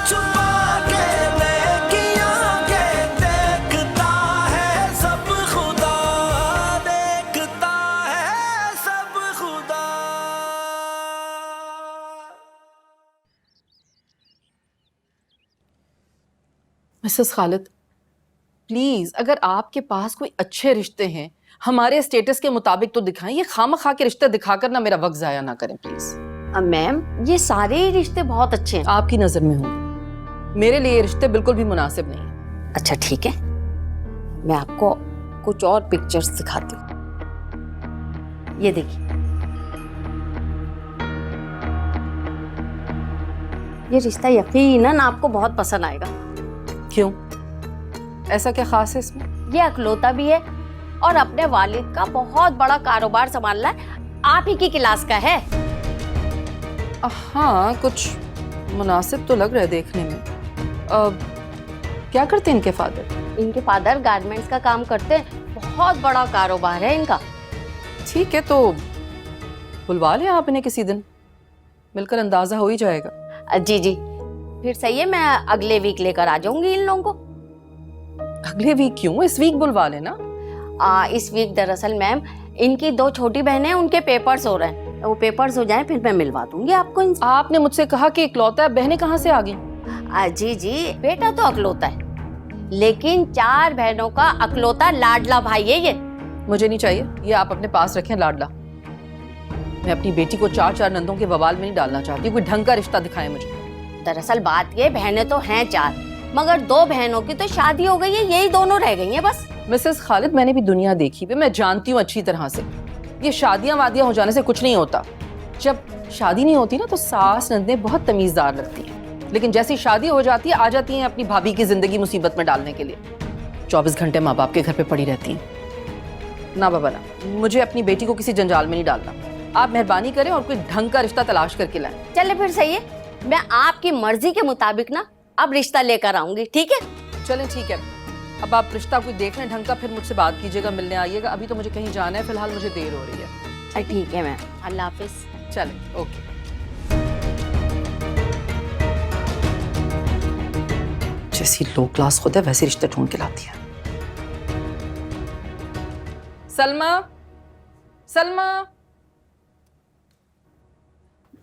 छुपा के नेकियां के देखता है सब खुदा, देखता है सब खुदा। मिसेस खालिद, प्लीज अगर आपके पास कोई अच्छे रिश्ते हैं हमारे स्टेटस के मुताबिक तो दिखाएं। ये खामखा के रिश्ते दिखाकर ना मेरा वक्त जाया ना करें प्लीज। मैम ये सारे ही रिश्ते बहुत अच्छे हैं। आपकी नजर में होंगे, मेरे लिए ये रिश्ते बिल्कुल भी मुनासिब नहीं है। अच्छा ठीक है, मैं आपको कुछ और पिक्चर्स दिखाती हूँ। ये देखिए, ये रिश्ता यकीनन आपको बहुत पसंद आएगा। क्यों, ऐसा क्या खास है इसमें? ये अकलौता भी है और अपने वालिद का बहुत बड़ा कारोबार संभालना है, आप ही की क्लास का है। हाँ, कुछ मुनासिब तो लग रहा है देखने में। क्या करते हैं इनके फादर? इनके फादर गारमेंट्स का काम करते हैं, बहुत बड़ा कारोबार है इनका। ठीक है, तो बुलवा लें आप इन्हें किसी दिन, मिलकर अंदाजा हो ही जाएगा। जी जी, फिर सही है, मैं अगले वीक लेकर आ जाऊंगी इन लोगों को। अगले वीक क्यों, इस वीक बुलवा लेना। इस वीक दरअसल मैम इनकी 2 छोटी बहनें हैं, उनके पेपर्स हो रहे हैं, तो वो पेपर्स हो जाएं फिर मैं मिलवा दूंगी आपको इनसे। आपने मुझसे कहा कि इकलौता है, बहनें कहाँ से आ गई? जी जी, बेटा तो अकलौता है, लेकिन 4 बहनों का अकलौता लाडला भाई है ये। मुझे नहीं चाहिए, ये आप अपने पास रखें लाडला। मैं अपनी बेटी को 4 नंदों के बवाल में नहीं डालना चाहती, कोई ढंग का रिश्ता दिखाए मुझे। दरअसल बात ये, बहनें तो हैं 4, मगर 2 बहनों की तो शादी हो गई है, यही दोनों रह गई हैं बस। मिसेस खालिद, मैंने भी दुनिया देखी है, मैं जानती हूँ अच्छी तरह से, ये शादियां वादियां हो जाने से कुछ नहीं होता। जब शादी नहीं होती ना तो सास नंदें बहुत तमीजदार लगती हैं, लेकिन जैसी शादी हो जाती है आ जाती हैं अपनी भाभी की जिंदगी मुसीबत में डालने के लिए। 24 घंटे माँ बाप के घर पे पड़ी रहती हैं। ना बाबा ना, मुझे अपनी बेटी को किसी जंजाल में नहीं डालना। आप मेहरबानी करें और कोई ढंग का रिश्ता तलाश करके लाएं। चले फिर सही है, मैं आपकी मर्जी के मुताबिक ना अब रिश्ता लेकर आऊंगी, ठीक है? चलें ठीक है, अब आप रिश्ता कोई देख लें ढंग का, फिर मुझसे बात कीजिएगा, मिलने आइएगा। अभी तो मुझे कहीं जाना है, फिलहाल मुझे देर हो रही है। ठीक है मैम, अल्लाह हाफिज। चलें, ओके। जैसी लो क्लास खुद है वैसे रिश्ते ढूंढ के लाती है। सलमा, सलमा।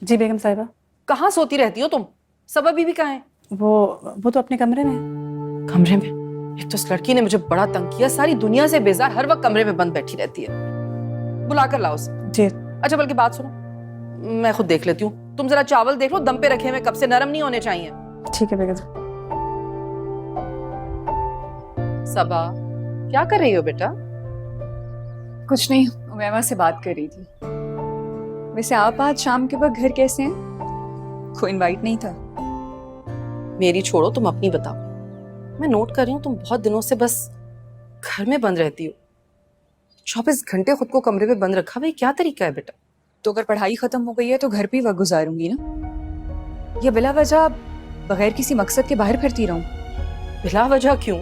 जी बेगम साहिबा। कहाँ सोती रहती हो तुम? सबा बीबी कहाँ है? वो तो अपने कमरे में। कमरे में? एक तो इस लड़की ने मुझे बड़ा तंग किया, सारी दुनिया से बेजार, हर वक्त कमरे में बंद बैठी रहती है। बुला कर लाओ उसे। जी। अच्छा बल्कि बात सुनो, मैं खुद देख लेती हूँ, तुम जरा चावल देख लो, दम पे रखे हुए कब से, नरम नहीं होने चाहिए। ठीक है बेगम। सबा, क्या कर रही हो बेटा? कुछ नहीं, उमैमा से बात कर रही थी। वैसे आप आज शाम के वक्त घर कैसे हैं? कोई इनवाइट नहीं था? मेरी छोड़ो, तुम अपनी बताओ। मैं नोट कर रही हूँ तुम बहुत दिनों से बस घर में बंद रहती हो, 24 घंटे खुद को कमरे में बंद रखा। भाई क्या तरीका है बेटा? तो अगर पढ़ाई खत्म हो गई है तो घर पे ही वक्त गुजारूंगी ना, या बिला वजह बगैर किसी मकसद के बाहर फिरती रहूं? बिला वजह क्यों?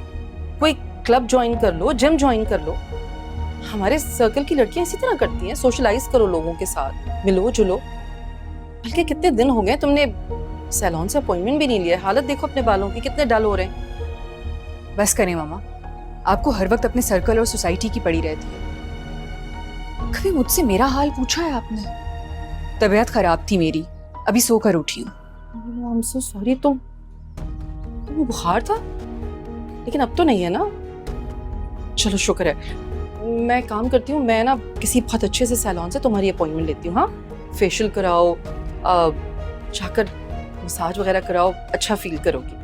कोई क्लब ज्वाइन कर लो, जिम ज्वाइन कर लो। हमारे सर्कल की लड़कियां इसी तरह करती हैं, सोशलाइज करो लोगों के साथ, मिलो जुलो। बल्कि कितने दिन हो गए तुमने सैलून से अपॉइंटमेंट भी नहीं लिया। हालत देखो अपने बालों की, कितने डल हो रहे हैं। बस करें मामा, आपको हर वक्त अपने सर्कल और सोसाइटी की पड़ी रहती है। कभी मुझसे मेरा हाल पूछा है आपने? तबीयत खराब थी मेरी, अभी सोकर उठी हूँ। I am so sorry. तुम बुखार था, लेकिन अब तो नहीं है ना? चलो शुक्र है। मैं काम करती हूँ, मैं ना किसी बहुत अच्छे से सैलून से तुम्हारी अपॉइंटमेंट लेती हूँ। हाँ, फेशियल कराओ, जाकर मसाज वगैरह कराओ, अच्छा फील करोगी।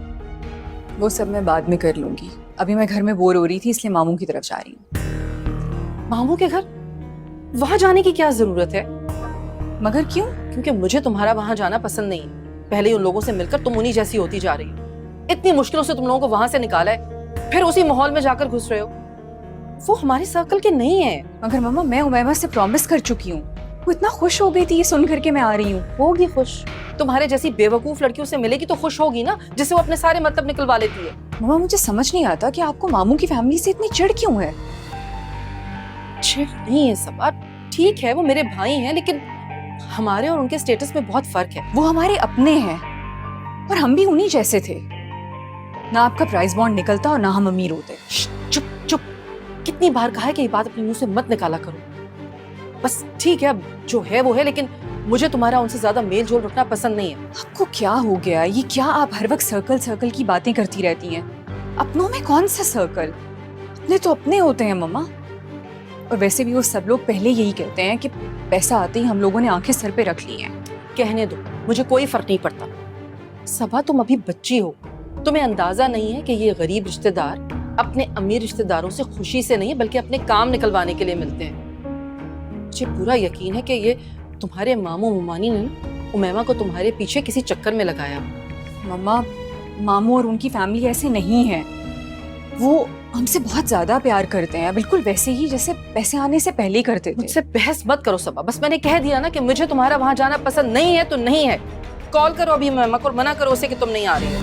वो सब मैं बाद में कर लूंगी, अभी मैं घर में बोर हो रही थी इसलिए मामू की तरफ जा रही हूँ। मामू के घर? वहां जाने की क्या जरूरत है? मगर क्यों? क्योंकि मुझे तुम्हारा वहां जाना पसंद नहीं है। पहले ही उन लोगों से मिलकर तुम उन्हीं जैसी होती जा रही हो। इतनी मुश्किलों से तुम लोगों को वहां से निकाला है, फिर उसी माहौल में जाकर घुस रहे हो। वो हमारे सर्कल के नहीं है। मगर मामा, मैं उमैमा से प्रॉमिस कर चुकी हूँ। वो इतना खुश हो गई थी ये सुन करके मैं आ रही हूँ। होगी खुश, तुम्हारे जैसी बेवकूफ लड़कियों से मिलेगी तो खुश होगी ना, जिससे वो अपने सारे मतलब निकलवा लेती है। मामा, मुझे समझ नहीं आता कि आपको मामू की फैमिली से इतनी चिढ़ क्यों है? चिढ़ नहीं है सबा, ठीक है वो मेरे भाई हैं, लेकिन हमारे और उनके स्टेटस में बहुत फर्क है। वो हमारे अपने हैं, और हम भी उन्हीं जैसे थे, ना आपका प्राइस बॉन्ड निकलता और ना हम अमीर होते। चुप चुप, कितनी बार कहा है कि ये बात अपने मुंह से मत निकाला करो। बस ठीक है, अब जो है वो है, लेकिन मुझे तुम्हारा उनसे ज्यादा मेल जोल रखना पसंद नहीं है। आपको क्या हो गया? ये क्या आप हर वक्त सर्कल सर्कल की बातें करती रहती हैं? अपनों में कौन सा सर्कल? अपने तो अपने होते हैं मम्मा। और वैसे भी वो सब लोग पहले यही कहते हैं कि पैसा आते ही हम लोगों ने आंखें सर पे रख ली हैं। कहने दो, मुझे कोई फर्क नहीं पड़ता। सबा, तुम अभी बच्ची हो, तुम्हें अंदाजा नहीं है कि ये गरीब रिश्तेदार अपने अमीर रिश्तेदारों से खुशी से नहीं बल्कि अपने काम निकलवाने के लिए मिलते हैं। मुझे पूरा यकीन है कि ये तुम्हारे मामू मुमानी ने उमैमा को तुम्हारे पीछे किसी चक्कर में लगाया। मम्मा, मामू और उनकी फैमिली ऐसे नहीं है। वो हमसे बहुत ज्यादा प्यार करते हैं, बिल्कुल वैसे ही जैसे पैसे आने से पहले ही करते थे। मुझसे बहस मत करो सबा, बस मैंने कह दिया ना कि मुझे तुम्हारा वहां जाना पसंद नहीं है तो नहीं है। कॉल करो अभी उमैमा को और मना करो उसे कि तुम नहीं आ रही हो।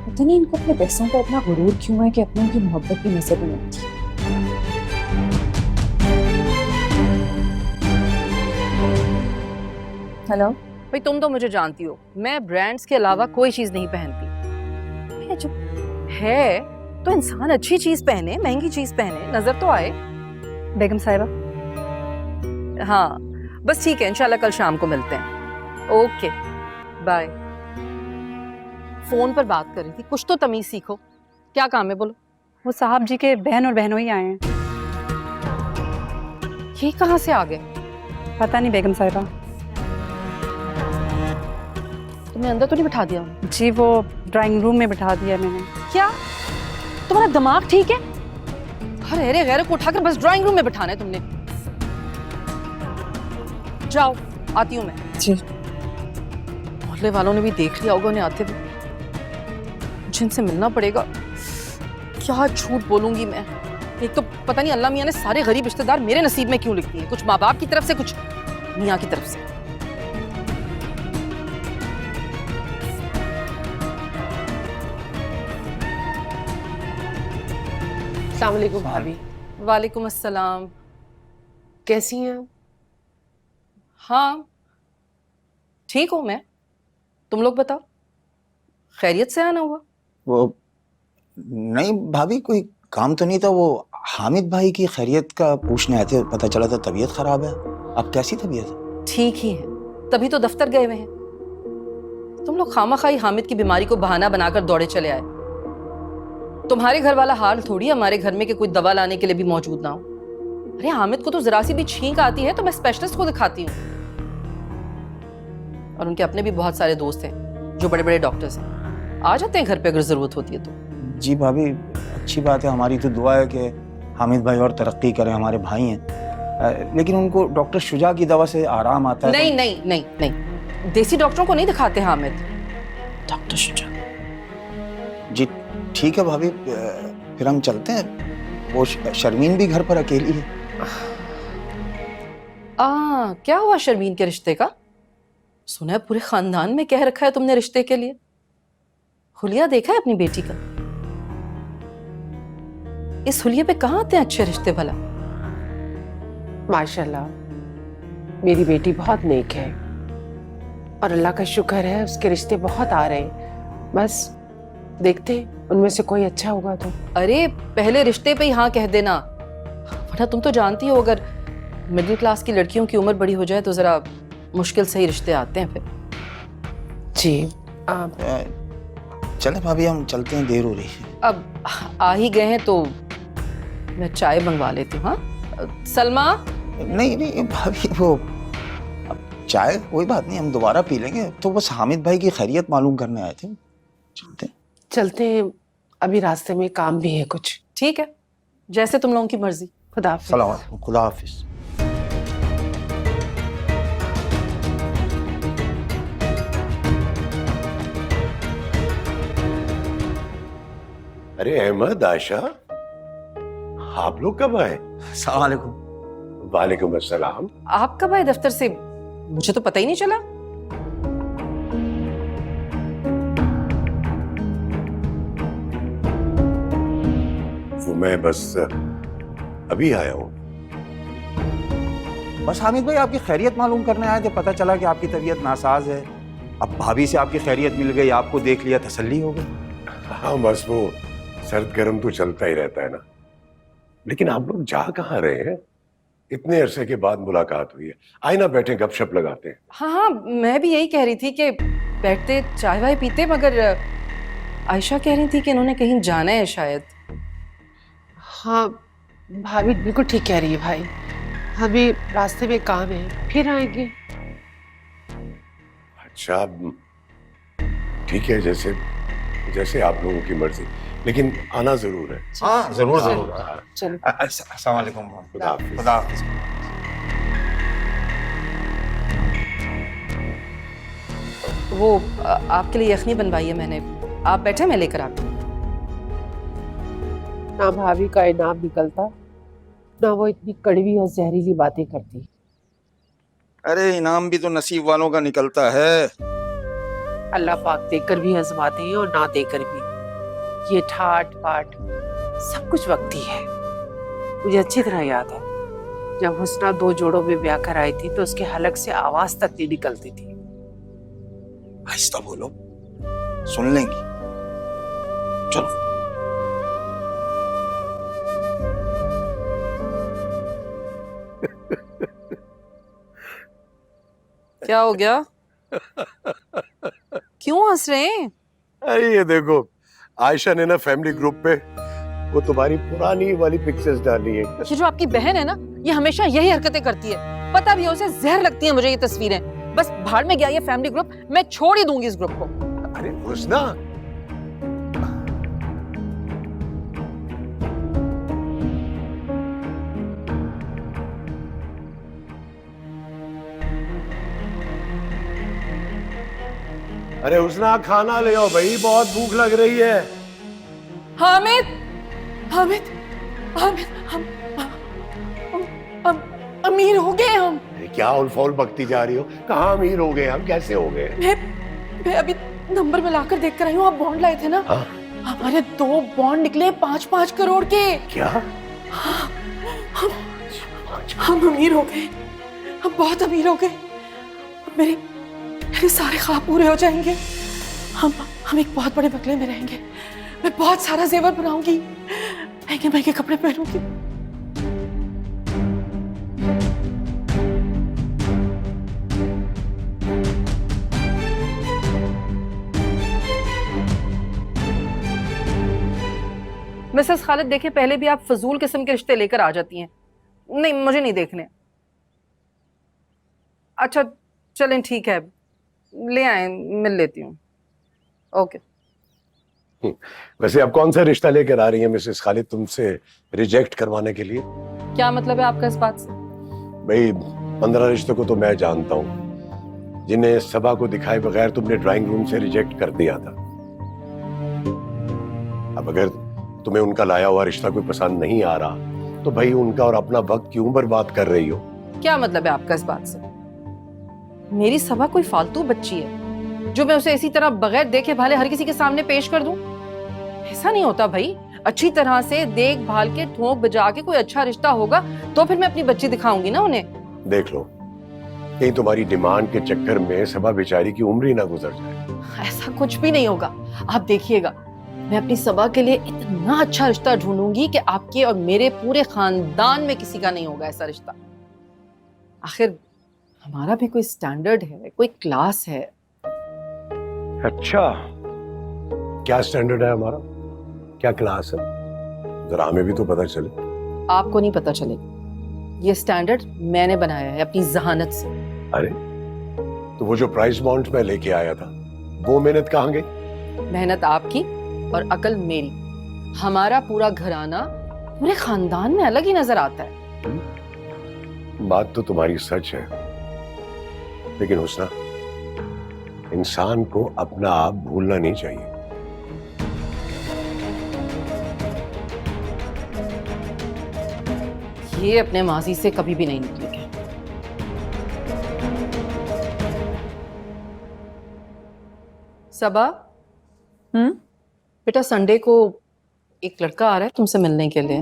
पता नहीं इनको अपने पैसों पर इतना गुरूर क्यों है कि अपनों की मोहब्बत की नजर नहीं आती। हेलो। भाई तुम तो मुझे जानती हो, मैं ब्रांड्स के अलावा कोई चीज नहीं पहनती। ये जो है तो इंसान अच्छी चीज पहने, महंगी चीज पहने, नजर तो आए। बेगम साहिबा, हाँ बस ठीक है, इंशाल्लाह कल शाम को मिलते हैं। Okay bye. फोन पर बात कर रही थी, कुछ तो तमीज सीखो। क्या काम है बोलो? वो साहब जी के बहन और बहनोई आए हैं। ये कहाँ से आ गए? पता नहीं बेगम साहिबा। तुमने अंदर तो नहीं बिठा दिया? जी वो ड्राइंग रूम में बिठा दिया मैंने। क्या तुम्हारा दिमाग ठीक है? हर अरे गैर को उठाकर बस ड्राइंग रूम में बिठाना है तुमने। जाओ, आती हूँ मैं। जी। मोहल्ले वालों ने भी देख लिया होगा उन्हें आते हुए। जिनसे मिलना पड़ेगा। क्या झूठ बोलूंगी मैं। एक तो पता नहीं अल्लाह मियां ने सारे गरीब रिश्तेदार मेरे नसीब में क्यों लिख दिए, कुछ माँ बाप की तरफ से, कुछ मियां की तरफ से। अस्सलाम वालेकुम भाभी। वालेकुम अस्सलाम। कैसी हैं आप? हाँ ठीक हूँ मैं, तुम लोग बताओ, खैरियत से आना हुआ? वो नहीं भाभी, कोई काम तो नहीं था। वो हामिद भाई की खैरियत का पूछने आए थे, पता चला था तबीयत खराब है। अब कैसी तबीयत है? ठीक ही है, तभी तो दफ्तर गए हुए हैं। तुम लोग खामखाई हामिद की बीमारी को बहाना बनाकर दौड़े चले आए। तुम्हारे घर वाला हाल थोड़ी हमारे घर में कि कोई दवा लाने के लिए भी मौजूद ना हो। अरे हामिद को तो जरा सी भी छींक आती है तो मैं स्पेशलिस्ट को दिखाती हूँ। और उनके अपने भी बहुत सारे दोस्त हैं जो बड़े बड़े डॉक्टर्स हैं, आ जाते हैं घर पे अगर जरूरत होती है तो। जी भाभी, अच्छी बात है। हमारी तो दुआ है कि हामिद भाई और तरक्की करें, हमारे भाई हैं। लेकिन उनको डॉक्टर शुजा की दवा से आराम आता है। नहीं नहीं नहीं नहीं, देसी डॉक्टरों को नहीं दिखाते हामिद, डॉक्टर शुजा। जी ठीक है भाभी, फिर हम चलते हैं। वो शर्मीन भी घर पर अकेली है। क्या हुआ शर्मीन के रिश्ते का? सुना है पूरे खानदान में कह रखा है तुमने रिश्ते के लिए। हुलिया देखा है अपनी बेटी का? इस हुलिये पे कहाँ आते हैं अच्छे रिश्ते भला? माशाल्लाह मेरी बेटी बहुत नेक है और अल्लाह का शुक्र है उसके रिश्ते बहुत आ रहे हैं। बस देखते उनमें से कोई अच्छा होगा तो। अरे पहले रिश्ते पे ही हाँ कह देना, वरना तुम तो जानती हो अगर मिडिल क्लास की लड़कियों की उम्र बड़ी हो जाए तो जरा मुश्किल से ही रिश्ते आते हैं फिर। जी चले भाभी, हम चलते हैं, देर हो रही है। अब आ ही गए हैं तो मैं चाय मंगवा लेती हूँ। हाँ सलमा। नहीं नहीं भाभी, वो अब चाय कोई बात नहीं, हम दोबारा पी लेंगे। तो बस हामिद भाई की खैरियत मालूम करने आए थे। चलते हैं, अभी रास्ते में काम भी है कुछ। ठीक है, जैसे तुम लोगों की मर्जी। खुदा हाफिज। सलाम अलैकुम। खुदा हाफिज। अरे अहमद, आयशा, आप लोग कब आए? सलाम अलैकुम। वालेकुम अस्सलाम। आप कब आए दफ्तर से? मुझे तो पता ही नहीं चला। वो मैं बस अभी आया हूँ। बस हामिद भाई आपकी खैरियत मालूम करने आए थे, पता चला कि आपकी तबीयत नासाज है। अब भाभी से आपकी खैरियत मिल गई, आपको देख लिया, तसल्ली हो गई। हाँ बस वो सर्द गर्म तो चलता ही रहता है ना। लेकिन आप लोग जा कहाँ रहे हैं? इतने अरसे के बाद मुलाकात हुई है, आए ना बैठे गपशप लगाते हैं। हाँ हाँ, मैं भी यही कह रही थी कि बैठते चाय वाय पीते, मगर आयशा कह रही थी कि इन्होंने कहीं जाना है शायद। हाँ भाभी बिल्कुल ठीक कह रही है भाई, अभी रास्ते में काम है, फिर आएंगे। अच्छा ठीक है, जैसे जैसे आप लोगों की मर्जी, लेकिन आना जरूर है। हाँ जरूर जरूर। चलो अस्सलाम वालेकुम। खुदा हाफिज। खुदा हाफिज। वो आपके लिए यखनी बनवाई है मैंने, आप बैठे, मैं लेकर आती हूँ। ना भाभी का इनाम निकलता, ना वो इतनी कड़वी और जहरीली बातें करती। अरे इनाम भी तो नसीब वालों का निकलता है। अल्लाह पाक देकर भी आजमाते हैं और ना देकर भी। ये ठाट बाट सब कुछ वक्ती है। मुझे अच्छी तरह याद है जब हुस्ना 2 जोड़ों में ब्याह कर आई थी तो उसके हलक से आवाज तक नहीं निकलती थी। आहिस्ता बोलो, सुन लेंगी। चलो। क्या हो गया? क्यों हंस रहे हैं? अरे ये देखो, आयशा ने ना फैमिली ग्रुप पे वो तुम्हारी पुरानी वाली पिक्चर्स डाली है। ये जो आपकी बहन है ना, ये हमेशा यही हरकतें करती है। पता भी है उसे जहर लगती है मुझे ये तस्वीरें। बस भाड़ में गया ये फैमिली ग्रुप, मैं छोड़ ही दूंगी इस ग्रुप को। अरे हुस्ना, अरे हुस्ना खाना ले आओ भाई, बहुत भूख लग रही है। हामिद, हामिद, हामिद, हम अमीर हो गए हम। अरे क्या उलफौल बकती जा रही हो? कहाँ अमीर हो गए हम? कैसे हो गए? मैं अभी नंबर मिलाकर देख कर आई हूँ। आप बॉन्ड लाए थे ना? हाँ? हमारे 2 बॉन्ड निकले 5-5 करोड़ के। क्या? हम अमीर हो गए, हम बहुत अमीर हो गए। मेरे सारे ख्वाब पूरे हो जाएंगे। हम एक बहुत बड़े बंगले में रहेंगे। मैं बहुत सारा जेवर बनाऊंगी, महंगे महंगे कपड़े पहनूंगी। मिसेस खालिद, देखिए पहले भी आप फजूल किस्म के रिश्ते लेकर आ जाती हैं। नहीं, मुझे नहीं देखने। अच्छा चलें, ठीक है, ले आए, मिल लेती हूँ। ओके। वैसे अब कौन सा रिश्ता लेकर आ रही है मिसेस खालिद तुमसे रिजेक्ट करवाने के लिए? क्या मतलब है आपका इस बात से? भाई 15 रिश्तों को तो मैं जानता हूँ जिन्हें सबा को दिखाए बगैर तुमने ड्राइंग रूम से रिजेक्ट कर दिया था। अब अगर तुम्हें उनका लाया हुआ रिश्ता कोई पसंद नहीं आ रहा तो भाई उनका और अपना वक्त क्यों बर्बाद कर रही हो? क्या मतलब है आपका इस बात से? मेरी सबा कोई फालतू बच्ची है जो मैं उसे इसी तरह बगैर देखे भाले हर किसी के सामने पेश कर दूं? ऐसा नहीं होता भाई। अच्छी तरह से देखभाल के ठोक बजा के कोई अच्छा रिश्ता होगा तो फिर मैं अपनी बच्ची दिखाऊंगी ना उन्हें। देख लो, कहीं तुम्हारी डिमांड के चक्कर में सबा बेचारी की उम्र ही ना गुजर जाए। ऐसा कुछ भी नहीं होगा, आप देखिएगा। मैं अपनी सबा के लिए इतना अच्छा रिश्ता ढूंढूंगी कि आपके और मेरे पूरे खानदान में किसी का नहीं होगा ऐसा रिश्ता। आखिर हमारा भी कोई स्टैंडर्ड है, कोई क्लास है। अच्छा, क्या स्टैंडर्ड है हमारा? क्या क्लास है? जरा हमें भी तो पता चले। आपको नहीं पता चलेगा। ये स्टैंडर्ड मैंने बनाया है अपनी जहानत से। अरे तो वो जो प्राइस बॉन्ड मैं लेके आया था वो मेहनत कहाँ गई? मेहनत आपकी और अकल मेरी। हमारा पूरा घराना पूरे खानदान में अलग ही नजर आता है। बात तो तुम्हारी सच है, लेकिन हुस्ना, इंसान को अपना आप भूलना नहीं चाहिए। ये अपने माजी से कभी भी नहीं निकलेंगे। सबा, बेटा संडे को एक लड़का आ रहा है तुमसे मिलने के लिए।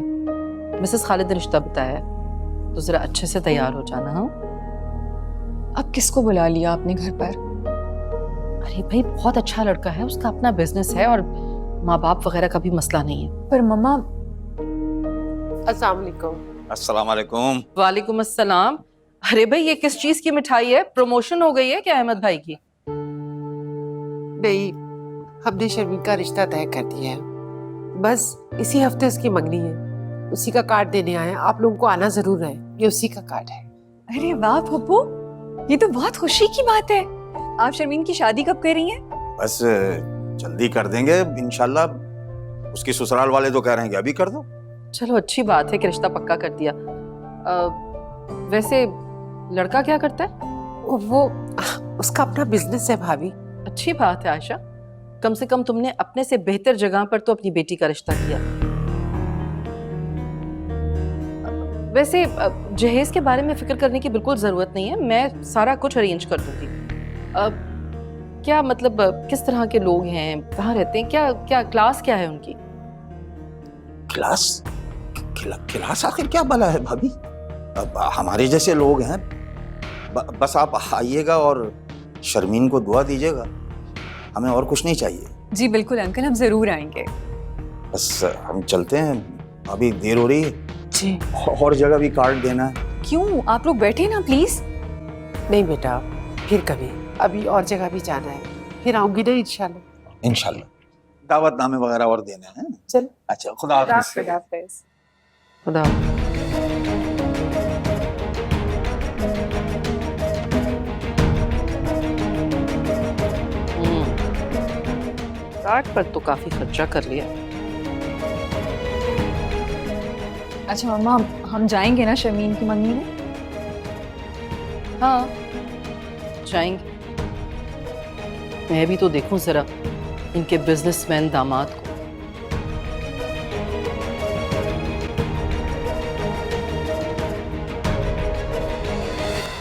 मिसेस खालिद ने रिश्ता बताया है। तो जरा अच्छे से तैयार हो जाना। हाँ अब किसको बुला लिया आपने घर पर? अरे भाई बहुत अच्छा लड़का है, उसका अपना बिजनेस है और माँ बाप वगैरह का भी मसला नहीं है। पर मम्मा अस्सलाम वालेकुम। अस्सलाम वालेकुम। वालेकुम अस्सलाम। अरे भाई ये किस चीज की मिठाई है? प्रमोशन हो गई है क्या अहमद भाई की? नहीं, हमने शर्मीन का रिश्ता तय कर दिया है। बस इसी हफ्ते उसकी मंगनी है, उसी का कार्ड देने आए हैं। आप लोगों को आना जरूर है, ये उसी का कार्ड है। अरे वाह पप्पू, ये तो बहुत खुशी की बात है। आप शर्मीन की शादी कब कर रही हैं? बस जल्दी कर देंगे इंशाल्लाह। उसकी ससुराल वाले तो कह रहे हैं कि अभी कर दो। चलो अच्छी बात है कि रिश्ता पक्का कर दिया। वैसे लड़का क्या करता है? वो उसका अपना बिजनेस है भाभी। अच्छी बात है आयशा, कम से कम तुमने अपने से बेहतर जगह पर तो अपनी बेटी का रिश्ता किया। वैसे जहेज के बारे में फिक्र करने की बिल्कुल जरूरत नहीं है, मैं सारा कुछ अरेंज कर दूंगी। क्या मतलब किस तरह के लोग हैं, कहाँ रहते हैं, क्या क्या क्लास क्या है उनकी? क्लास क्लास आखिर क्या भला है भाभी? अब हमारे जैसे लोग हैं। बस आप आइएगा और शर्मीन को दुआ दीजिएगा, हमें और कुछ नहीं चाहिए। जी बिल्कुल अंकल, हम जरूर आएंगे। बस हम चलते हैं, अभी देर हो रही है। जी और जगह भी कार्ड देना है। क्यों, आप लोग बैठे ना प्लीज। नहीं बेटा, फिर कभी, अभी और जगह भी जाना है, फिर आऊंगी ना इंशाल्लाह। इंशाल्लाह दावतनामे वगैरह और देने हैं। चल अच्छा, खुदा हाफिज़। खुदा। कार्ड पर तो काफी खर्चा कर लिया। अच्छा मम्मा, हम जाएंगे ना शर्मीन की मंगनी में? हाँ जाएंगे। मैं भी तो देखूं जरा इनके बिजनेसमैन दामाद को।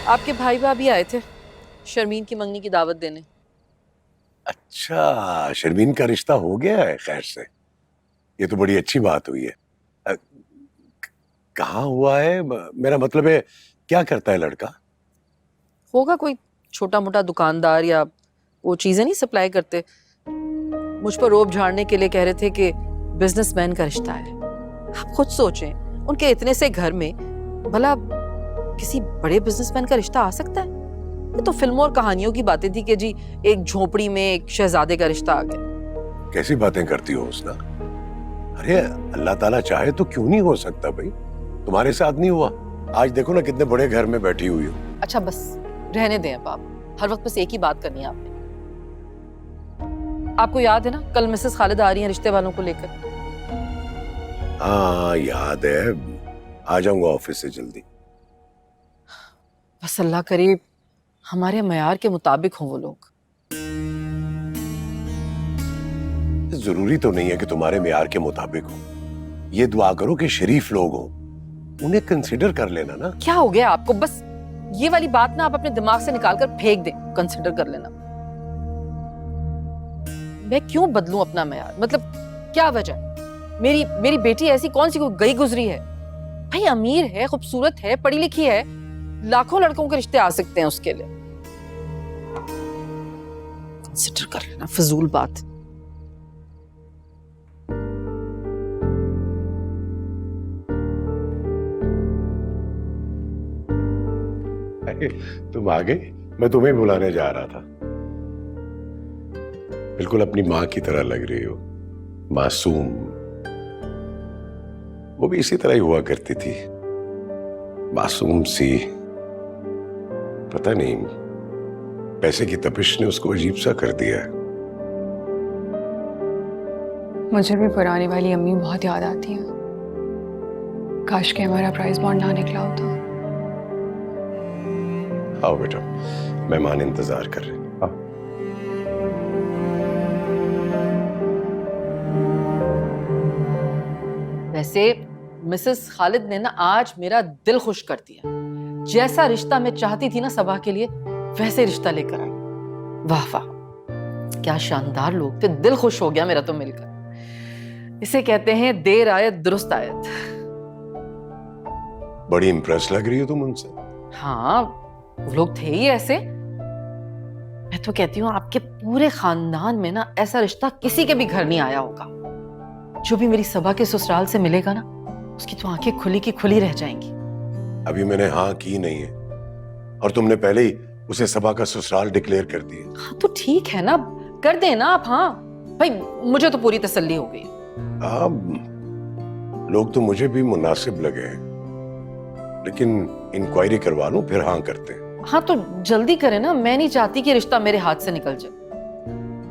आपके भाई भाभी आए थे शर्मीन की मंगनी की दावत देने। अच्छा, शर्मीन का रिश्ता हो गया है खैर से? ये तो बड़ी अच्छी बात हुई है। कहाँ हुआ है? मेरा मतलब है, क्या करता है लड़का? होगा कोई छोटा मोटा दुकानदार, या वो चीजें नहीं सप्लाई करते। मुझ पर रोब झाड़ने के लिए कह रहे थे कि बिजनेसमैन का रिश्ता है। आप खुद सोचें, उनके इतने से घर में भला किसी बड़े बिजनेसमैन का रिश्ता आ सकता है? ये तो फिल्मों और कहानियों की बातें थी कि जी एक झोपड़ी में एक शहजादे का रिश्ता आ गया। कैसी बातें करती हो उसना? अरे अल्लाह ताला चाहे तो क्यों नहीं हो सकता भाई? तुम्हारे साथ नहीं हुआ, आज देखो ना कितने बड़े घर में बैठी हुई हो। अच्छा बस रहने दें अब आप, हर वक्त बस एक ही बात करनी है आपने। आपको याद है ना कल मिसेस खालिद आ रही हैं रिश्ते वालों को लेकर? हाँ याद है, आ जाऊंगा ऑफिस से जल्दी। बस अल्लाह करे हमारे मयार के मुताबिक हों वो लोग। जरूरी तो नहीं है कि तुम्हारे मेयार के मुताबिक हो, ये दुआ करो कि शरीफ लोग हो, उन्हें कंसिडर कर लेना ना। क्या हो गया आपको? बस ये वाली बात ना आप अपने दिमाग से निकाल कर फेंक दें, कंसिडर कर लेना। मैं क्यों बदलूं अपना मयार? मतलब क्या वजह? मेरी बेटी ऐसी कौन सी गई गुजरी है? भाई अमीर है, खूबसूरत है, पढ़ी लिखी है, लाखों लड़कों के रिश्ते आ सकते हैं उसके लिए। कंसिडर कर लेना, फजूल बात। तुम आ गए, मैं तुम्हें बुलाने जा रहा था। बिल्कुल अपनी माँ की तरह लग रही हो, मासूम। वो भी इसी तरह ही हुआ करती थी, मासूम सी। पता नहीं पैसे की तपिश ने उसको अजीब सा कर दिया है। मुझे भी पुरानी वाली अम्मी बहुत याद आती है। काश के हमारा प्राइस बॉन्ड ना निकला होता। आओ बेटा, मेहमान इंतजार कर रहे हैं। आओ। वैसे मिसेस खालिद ने ना आज मेरा दिल खुश कर दिया। जैसा रिश्ता मैं चाहती थी ना सबा के लिए, वैसे रिश्ता लेकर आई। वाह वाह, क्या शानदार लोग थे, दिल खुश हो गया मेरा तो मिलकर। इसे कहते हैं देर आयत दुरुस्त आयत। बड़ी इम्प्रेस लग रही हो तुम उनसे। हाँ, वो लोग थे ही ऐसे। मैं तो कहती हूँ आपके पूरे खानदान में ना ऐसा रिश्ता किसी के भी घर नहीं आया होगा। जो भी मेरी सबा के ससुराल से मिलेगा ना, उसकी तो आंखें खुली की खुली रह जाएंगी। अभी मैंने हाँ की नहीं है और तुमने पहले ही उसे सबा का ससुराल डिक्लेयर कर दिया। हाँ तो ठीक है ना, कर देना आप। हाँ भाई, मुझे तो पूरी तसल्ली हो गई। लोग तो मुझे भी मुनासिब लगे हैं, लेकिन इंक्वायरी करवा लूं फिर हाँ करते हैं। हाँ तो जल्दी करें ना, मैं नहीं चाहती कि रिश्ता मेरे हाथ से निकल जाए।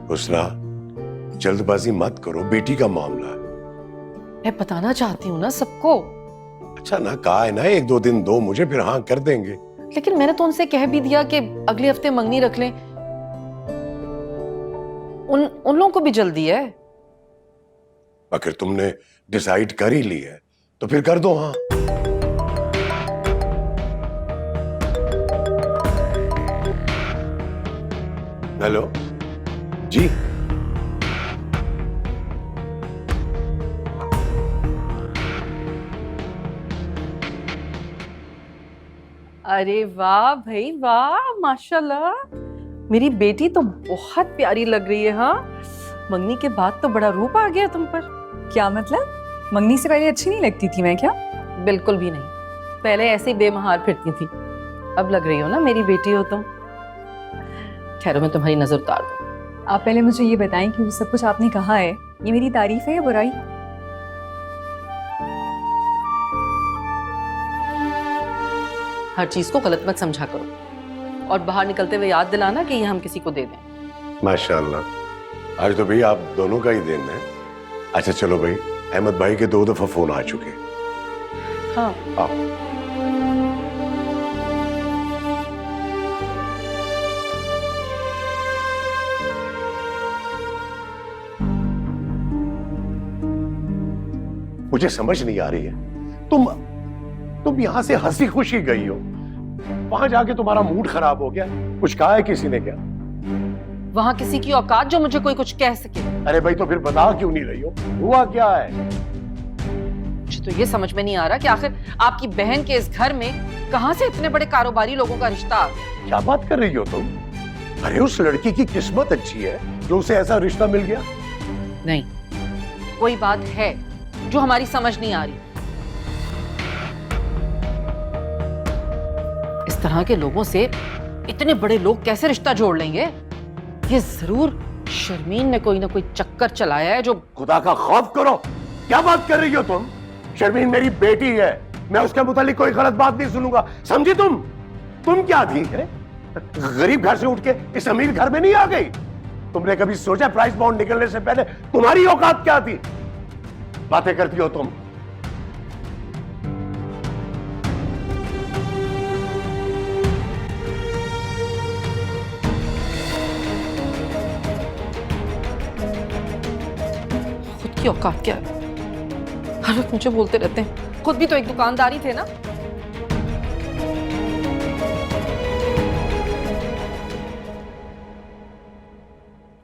हुस्ना, जल्दबाजी मत करो, बेटी का मामला है। मैं बताना चाहती हूँ ना सबको। अच्छा ना, कहा है ना 1-2 दिन दो मुझे, फिर हाँ कर देंगे। लेकिन मैंने तो उनसे कह भी दिया कि अगले हफ्ते मंगनी रख लें। उन लोगों को भी जल्दी है। अगर तुमने डिसाइड कर ही ली है तो फिर कर दो हाँ। हेलो जी, अरे वाह भाई वाह, माशाल्लाह, मेरी बेटी तो बहुत प्यारी लग रही है। हाँ, मंगनी के बाद तो बड़ा रूप आ गया तुम पर। क्या मतलब? मंगनी से पहले अच्छी नहीं लगती थी मैं क्या? बिल्कुल भी नहीं, पहले ऐसे ही बेमहार फिरती थी। अब लग रही हो ना मेरी बेटी हो तुम। ठहरो, मैं तुम्हारी नजर उतार दूं। आप पहले मुझे ये बताएं कि वो सब कुछ आपने कहा है, ये मेरी तारीफ है या बुराई? हर चीज को गलत मत समझा करो, और बाहर निकलते हुए याद दिलाना कि ये हम किसी को दे दें। माशाल्लाह, आज तो भाई आप दोनों का ही दिन है। अच्छा चलो भाई, अहमद भाई के 2 दफा फोन आ चुके। हाँ, आओ। मुझे समझ नहीं आ रही है, तुम यहां से हंसी खुशी गई हो, वहां जाके तुम्हारा मूड खराब हो गया। कुछ कहा है किसी ने क्या? वहां किसी की औकात जो मुझे कोई कुछ कह सके? अरे भाई तो फिर बता क्यों नहीं रही हो, हुआ क्या है? मुझे तो ये समझ में नहीं आ रहा कि आखिर आपकी बहन के इस घर में कहां से इतने बड़े कारोबारी लोगों का रिश्ता आ गया। क्या बात कर रही हो तुम? अरे उस लड़की की किस्मत अच्छी है जो उसे ऐसा रिश्ता मिल गया। नहीं, कोई बात है जो हमारी समझ नहीं आ रही। इस तरह के लोगों से इतने बड़े लोग कैसे रिश्ता जोड़ लेंगे? ये जरूर शर्मीन ने कोई ना कोई चक्कर चलाया है जो। खुदा का खौफ करो, क्या बात कर रही हो तुम? शर्मीन मेरी बेटी है, मैं उसके मुतालिक कोई गलत बात नहीं सुनूंगा, समझी तुम? तुम क्या थी है? गरीब घर से उठ के इस अमीर घर में नहीं आ गई? तुमने कभी सोचा प्राइस बॉन्ड निकलने से पहले तुम्हारी औकात क्या थी? बातें करती हो तुम। खुद की औकात क्या है? हर वक्त मुझे बोलते रहते हैं, खुद भी तो एक दुकानदारी थे ना।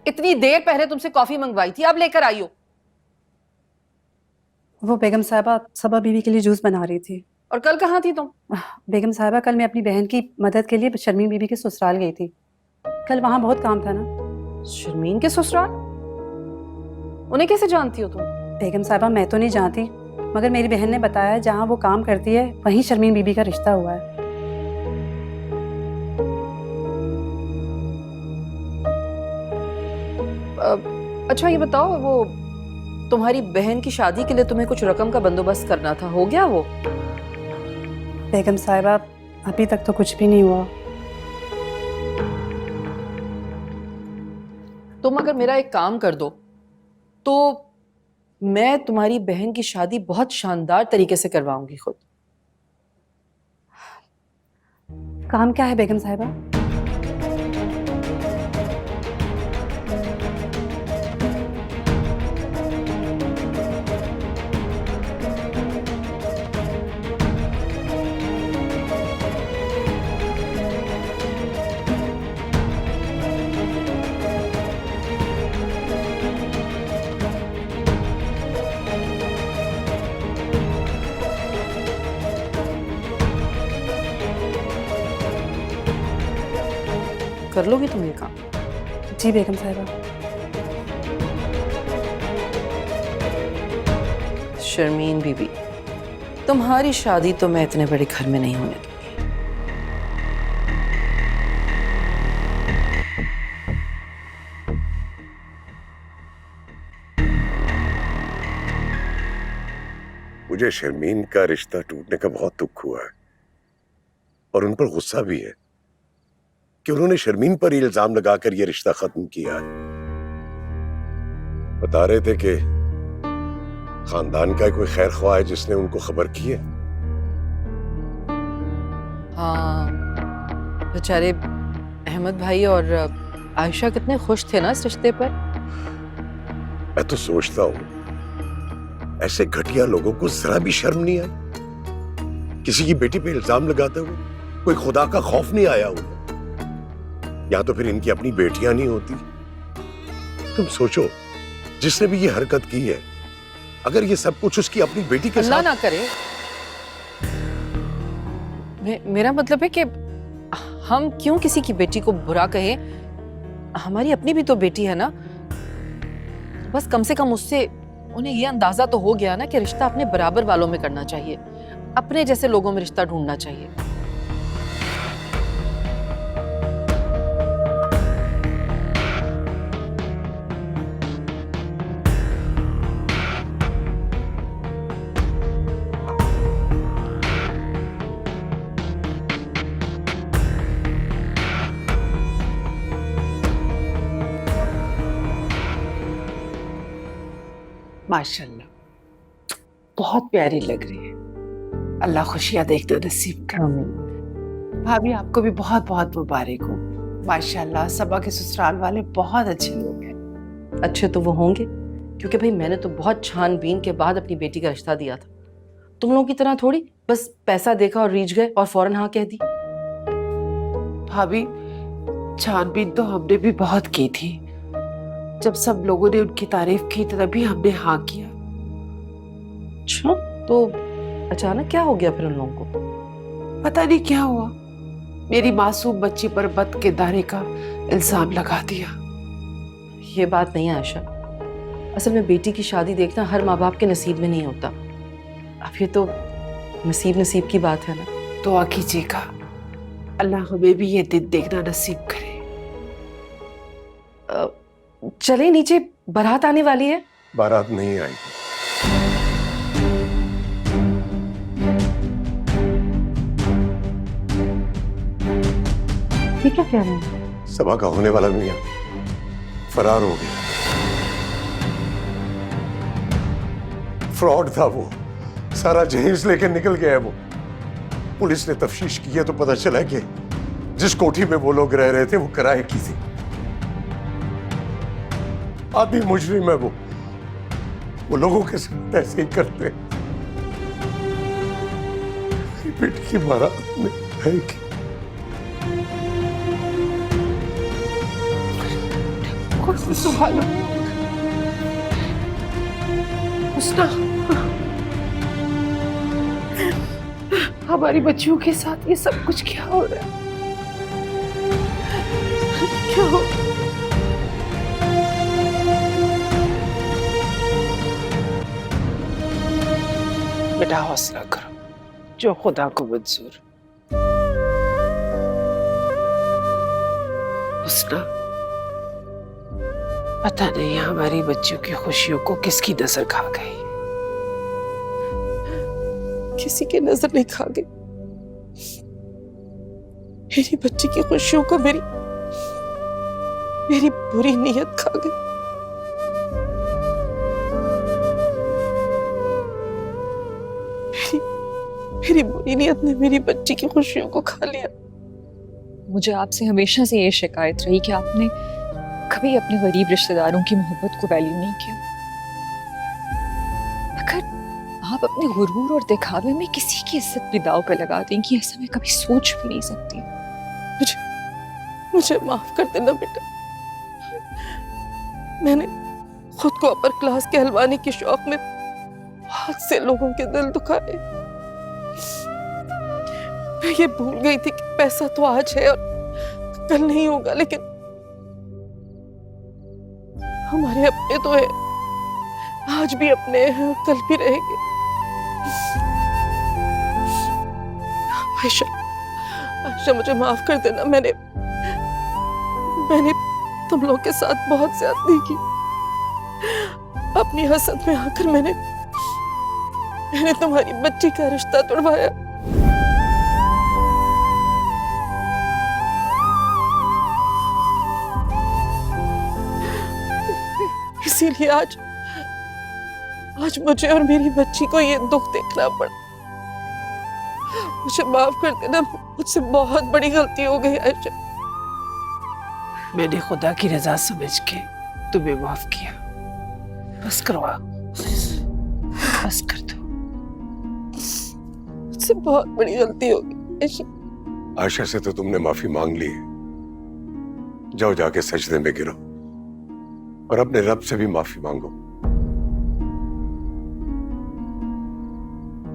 इतनी देर पहले तुमसे कॉफी मंगवाई थी, अब लेकर आई हो। वो बेगम साहिबा सबा बीवी के लिए जूस बना रही थी। और कल कहाँ थी तुम? बेगम साहिबा, कल मैं अपनी बहन की मदद के लिए शर्मीन बीबी के ससुराल गई थी। कल वहां बहुत काम था ना। शर्मीन के ससुराल? उन्हें कैसे जानती हो तुम? बेगम साहिबा, मैं तो नहीं जानती, मगर मेरी बहन ने बताया जहां वो काम करती है वहीं शर्मीन बीबी का रिश्ता हुआ है। अच्छा ये बताओ, वो तुम्हारी बहन की शादी के लिए तुम्हें कुछ रकम का बंदोबस्त करना था, हो गया वो? बेगम साहिबा, अभी तक तो कुछ भी नहीं हुआ। तुम अगर मेरा एक काम कर दो तो मैं तुम्हारी बहन की शादी बहुत शानदार तरीके से करवाऊंगी खुद। काम क्या है बेगम साहिबा? कर लोगी तुम ये काम? जी बेगम साहिबा। शर्मीन बीबी, तुम्हारी शादी तो मैं इतने बड़े घर में नहीं होने दूंगी। मुझे शर्मीन का रिश्ता टूटने का बहुत दुख हुआ है और उन पर गुस्सा भी है कि उन्होंने शर्मीन पर ही इल्जाम लगाकर यह रिश्ता खत्म किया है। बता रहे थे कि खानदान का कोई खैर ख्वाह है जिसने उनको खबर की है। हाँ, बेचारे अहमद भाई और आयशा कितने खुश थे ना इस रिश्ते पर। मैं तो सोचता हूं ऐसे घटिया लोगों को जरा भी शर्म नहीं आई किसी की बेटी पे इल्जाम लगाते हुए। कोई खुदा का खौफ नहीं आया उन्हें। या तो फिर इनकी अपनी बेटियां नहीं होती। तुम सोचो, जिसने भी ये हरकत की है, अगर ये सब कुछ उसकी अपनी बेटी के अल्लाह साथ ना करे। मेरा मतलब है कि हम क्यों किसी की बेटी को बुरा कहें? हमारी अपनी भी तो बेटी है ना। बस कम से कम उससे उन्हें ये अंदाजा तो हो गया ना कि रिश्ता अपने बराबर वालों में करना चाहिए, अपने जैसे लोगों में रिश्ता ढूंढना चाहिए। माशाल्लाह, बहुत प्यारी लग रही है। अल्लाह खुशियां देखते नसीब कर। भाभी आपको भी बहुत बहुत मुबारक हो। माशाल्लाह, सबा के ससुराल वाले बहुत अच्छे लोग हैं। अच्छे तो वो होंगे, क्योंकि भाई मैंने तो बहुत छानबीन के बाद अपनी बेटी का रिश्ता दिया था। तुम लोगों की तरह थोड़ी बस पैसा देखा और रीझ गए और फौरन हाँ कह दी। भाभी, छानबीन तो हमने भी बहुत की थी। जब सब लोगों ने उनकी तारीफ की तभी हमने हाँ किया। अच्छा, तो अचानक क्या हो गया फिर उन लोगों को? पता नहीं क्या हुआ, मेरी मासूम बच्ची पर बद के दारे का इल्जाम लगा दिया। ये बात नहीं है आयशा। असल में बेटी की शादी देखना हर माँ बाप के नसीब में नहीं होता। अब ये तो नसीब की बात है ना। दुआ कीजिएगा अल्लाह हमें भी ये दिन देखना नसीब करे। चले नीचे, बारात आने वाली है। बारात नहीं आई। ये क्या कह रहे हैं? सबा का होने वाला मियां फरार हो गया। फ्रॉड था वो, सारा जहेज लेके निकल गया है वो। पुलिस ने तफ्तीश की है तो पता चला कि जिस कोठी में वो लोग रह रहे थे वो किराए की थी। आदमी मुजरिम है वो लोगों के साथ ऐसे ही करते हैं। बेटी की बारात में आएगी। सुभान हुस्ना, हमारी बच्चियों के साथ ये सब कुछ क्या हो रहा है? क्या हो? बेटा हौसला करो, जो खुदा को मंजूर। हुस्ना, पता नहीं हमारी बच्चियों की खुशियों को किसकी नजर खा गई। किसी की नजर नहीं खा गई। मेरी बच्ची की खुशियों को मेरी बुरी नीयत खा गई। मेरी बुरी नीयत ने मेरी बच्ची की खुशियों को खा लिया। मुझे आपसे हमेशा से ये शिकायत रही कि आपने कभी अपने गरीब रिश्तेदारों की मोहब्बत को वैल्यू नहीं किया। अगर आप अपने गुरूर और दिखावे में किसी की इज्जत भी दांव पे लगा देंगी, ऐसा मैं कभी सोच भी नहीं सकती। मुझे माफ कर देना बेटा। मैंने खुद को अपर क्लास कहलवाने के शौक में बहुत से लोगों के दिल दुखाए। मैं ये भूल गई थी कि पैसा तो आज है और कल नहीं होगा, लेकिन हमारे अपने तो है, आज भी अपने हैं और कल भी रहेंगे। आयशा, आयशा मुझे माफ कर देना, मैंने तुम लोग के साथ बहुत ज्यादती की। अपनी हसद में आकर मैंने तुम्हारी बच्ची का रिश्ता तोड़वाया। इसीलिए आज मुझे और मेरी बच्ची को ये दुख देखना पड़ा। मुझे माफ कर देना, मुझसे बहुत बड़ी गलती हो गई आयशा। मैंने खुदा की रजा समझ के तुम्हें माफ किया। बस करो, बस कर दो। मुझसे बहुत बड़ी गलती हो गई आयशा। आयशा से तो तुमने माफी मांग ली है, जाओ जाके सजदे में गिरो और अपने रब से भी माफी मांगो।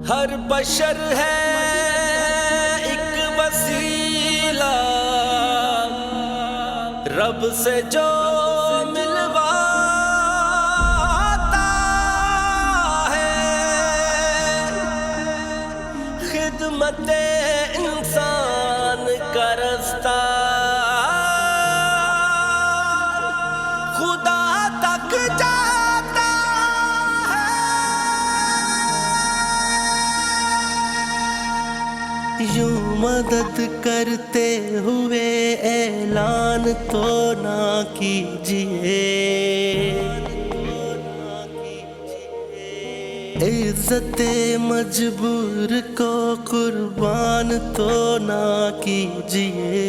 हर बशर है एक वसीला, रब से जो मिलवाता है, खिदमते इंसान का रास्ता खुदा तक जाता है। यूं मदद करते हुए ऐलान तो ना कीजिए, इज्जते मजबूर को कुर्बान तो ना कीजिए।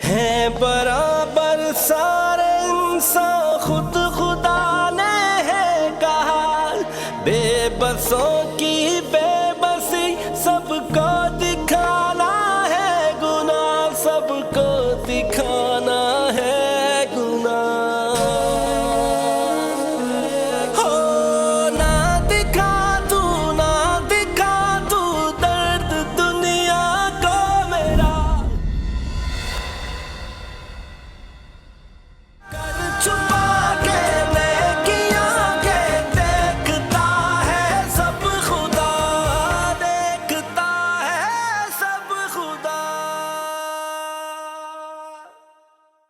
हैं बराबर सारे इंसान, खुद खुदा ने है कहा, बेबसों की